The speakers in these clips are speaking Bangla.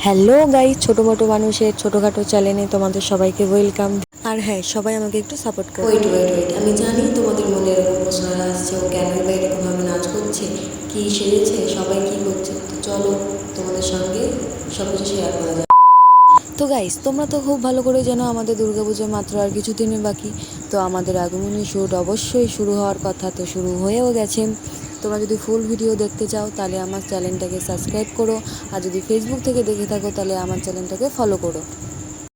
হ্যালো গাইস, ছোটো মোটো মানুষের ছোটোখাটো চ্যানেলে তোমাদের সবাইকে ওয়েলকাম। আর হ্যাঁ, সবাই আমাকে একটু সাপোর্ট করো। ওয়েট ওয়েট ওয়েট আমি জানি তোমাদের মনে এরকম প্রশ্নটা আসছে, ও কেন বা এরকমভাবে নাচ করছে, কী সেরেছে, সবাই কী করছে। তো চলো তোমাদের সঙ্গে সব কিছু শেয়ার করা যায়। তো গাইস, তোমরা তো খুব ভালো করে জানো আমাদের দুর্গাপুজো মাত্র আর কিছুদিনের বাকি। তো আমাদের আগমনী শ্যুট অবশ্যই শুরু হওয়ার কথা, তো শুরু হয়েও গেছে। তোমরা যদি ফুল ভিডিও দেখতে চাও তাহলে আমার চ্যানেলটাকে সাবস্ক্রাইব করো, আর যদি ফেসবুক থেকে দেখে থাকো তাহলে আমার চ্যানেলটাকে ফলো করো।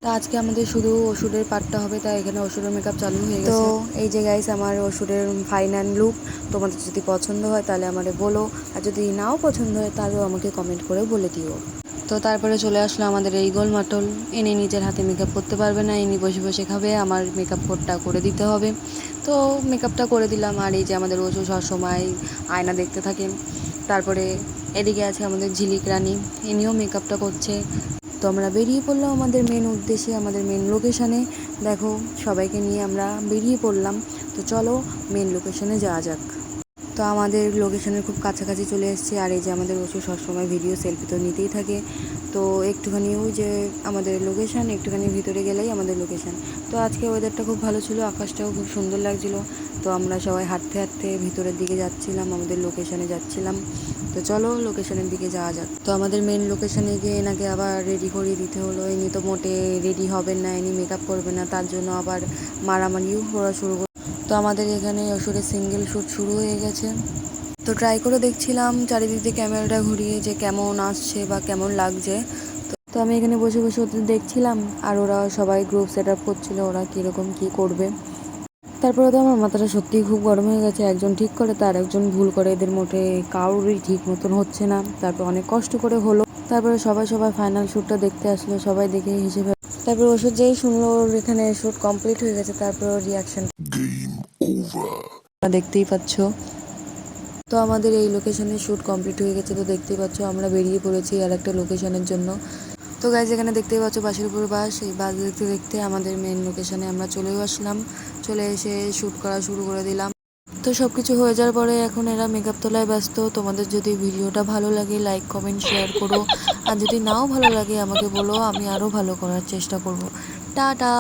তা আজকে আমাদের শুধু ওষুধের পার্টটা হবে, তাই এখানে ওষুধের মেকআপ চালু হয়ে গেছে। তো এই যে গাইস, আমার ওষুধের ফাইনাল লুক। তোমাদের যদি পছন্দ হয় তাহলে আমারে বলো, আর যদি নাও পছন্দ হয় তাহলেও আমাকে কমেন্ট করে বলে দিও। তো তারপরে চলে আসলো আমাদের এই গোল মাটল। ইনি নিজের হাতে মেকআপ করতে পারবে না, ইনি বসে বসে খাবে, আমার মেকআপ কোডটা করে দিতে হবে। তো মেকআপটা করে দিলাম। আর এই যে আমাদের ওষুধ সবসময় আয়না দেখতে থাকেন। তারপরে এদিকে আছে আমাদের ঝিলিক রানী, ইনিও মেকআপটা করছে। তো আমরা বেরিয়ে পড়লাম আমাদের মেন উদ্দেশ্যে, আমাদের মেন লোকেশানে। দেখো, সবাইকে নিয়ে আমরা বেরিয়ে পড়লাম। তো চলো মেন লোকেশানে যাওয়া যাক। তো আমাদের লোকেশানের খুব কাছাকাছি চলে এসেছি। আর এই যে আমাদের ওষুধ সবসময় ভিডিও সেলফি তো নিতেই থাকে। তো একটুখানি ওই যে আমাদের লোকেশান, একটুখানি ভিতরে গেলেই আমাদের লোকেশান। তো আজকে ওয়েদারটা খুব ভালো ছিল, আকাশটাও খুব সুন্দর লাগছিল। তো আমরা সবাই হাঁটতে হাঁটতে ভিতরের দিকে যাচ্ছিলাম, আমাদের লোকেশানে যাচ্ছিলাম। তো চলো লোকেশানের দিকে যাওয়া যাক। তো আমাদের মেন লোকেশানে গিয়ে এনাকে আবার রেডি করিয়ে দিতে হলো। ইনি তো মোটে রেডি হবেন না, ইনি মেকআপ করবে না, তার জন্য আবার মারামারিও করা শুরু। তো আমাদের এখানে ওষুধের সিঙ্গেল শ্যুট শুরু হয়ে গেছে। তো ট্রাই করে দেখছিলাম চারিদিক দিয়ে ক্যামেরাটা ঘুরিয়ে যে কেমন আসছে বা কেমন লাগছে। তো আমি এখানে বসে বসে ওদের দেখছিলাম, আর ওরা সবাই গ্রুপ সেট আপ করছিল, ওরা কীরকম কী করবে। তারপরে তো আমার মাথাটা সত্যিই খুব গরম হয়ে গেছে। একজন ঠিক করে তার একজন ভুল করে, এদের মোটে কারোরই ঠিক মতন হচ্ছে না। তারপর অনেক কষ্ট করে হলো। তারপরে সবাই ফাইনাল শ্যুটটা দেখতে আসলো, সবাই দেখে হিসেবে। তারপর ওষুধ যেই শুনলো ওর এখানে শ্যুট কমপ্লিট হয়ে গেছে, তারপর রিয়াকশন দেখতেই পাচ্ছ। তো আমাদের এই লোকেশনে শ্যুট কমপ্লিট হয়ে গেছে। তো দেখতেই পাচ্ছ আমরা বেরিয়ে পড়েছি আর একটা লোকেশনের জন্য। তো গাইজ, এখানে দেখতেই পাচ্ছ বাসের উপর বাস। এই বাস দেখতে দেখতে আমাদের মেন লোকেশনে আমরা চলেও আসলাম। চলে এসে শ্যুট করা শুরু করে দিলাম। তো সব কিছু হয়ে যাওয়ার পরে এখন এরা মেকআপ তোলায় ব্যস্ত। তোমাদের যদি ভিডিওটা ভালো লাগে লাইক কমেন্ট শেয়ার করো, আর যদি নাও ভালো লাগে আমাকে বলো, আমি আরও ভালো করার চেষ্টা করব। টাটা।